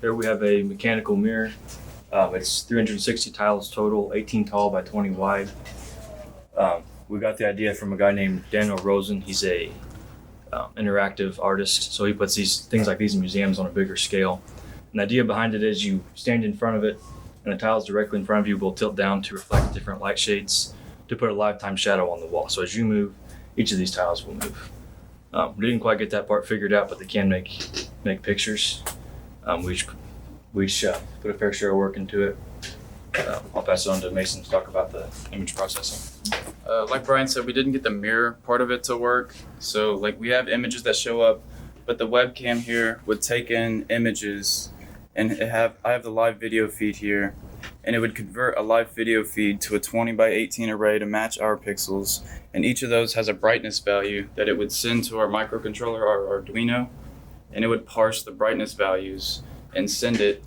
Here we have a mechanical mirror. It's 360 tiles total, 18 tall by 20 wide. We got the idea from a guy named Daniel Rosen. He's a interactive artist, so he puts these things like these in museums on a bigger scale. And the idea behind it is you stand in front of it, and the tiles directly in front of you will tilt down to reflect different light shades to put a lifetime shadow on the wall. So as you move, each of these tiles will move. We didn't quite get that part figured out, but they can make pictures. We each put a fair share of work into it. I'll pass it on to Mason to talk about the image processing. Like Brian said, we didn't get the mirror part of it to work. So like we have images that show up, but the webcam here would take in images, and I have the live video feed here, and it would convert a live video feed to a 20 by 18 array to match our pixels. And each of those has a brightness value that it would send to our microcontroller, our Arduino, and it would parse the brightness values and send it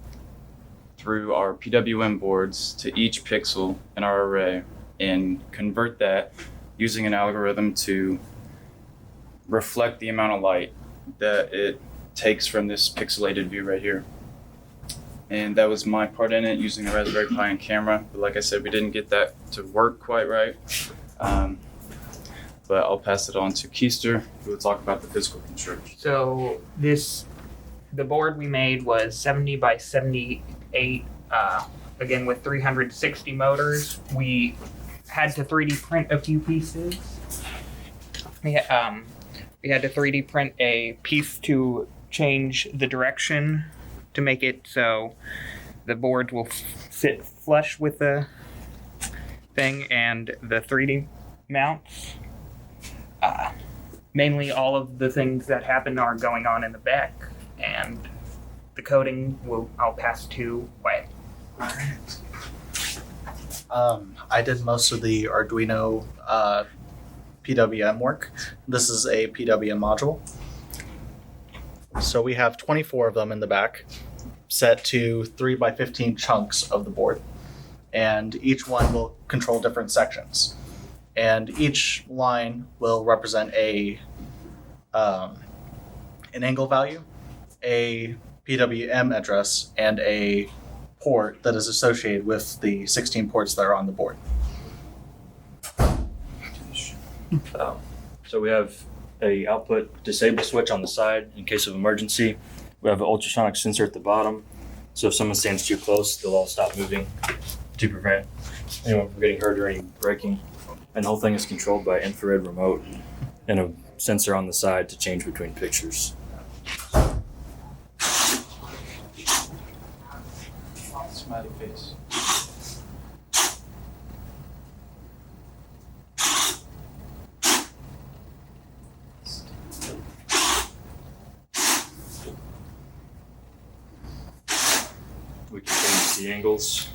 through our PWM boards to each pixel in our array and convert that using an algorithm to reflect the amount of light that it takes from this pixelated view right here. And that was my part in it, using a Raspberry Pi and camera. But like I said, we didn't get that to work quite right. But I'll pass it on to Keister, who will talk about the physical construction. So the board we made was 70 by 78, again with 360 motors. We had to 3D print a few pieces. We had to 3D print a piece to change the direction to make it so the board will sit flush with the thing, and the 3D mounts. Mainly all of the things that happen are going on in the back, and the coding I'll pass to Wyatt. I did most of the Arduino PWM work. This is a PWM module. So we have 24 of them in the back, set to 3 by 15 chunks of the board. And each one will control different sections. And each line will represent an angle value, a PWM address, and a port that is associated with the 16 ports that are on the board. So we have a output disable switch on the side in case of emergency. We have an ultrasonic sensor at the bottom. So if someone stands too close, they'll all stop moving to prevent anyone from getting hurt or any breaking. And the whole thing is controlled by infrared remote and a sensor on the side to change between pictures. Smiley face. We can change the angles.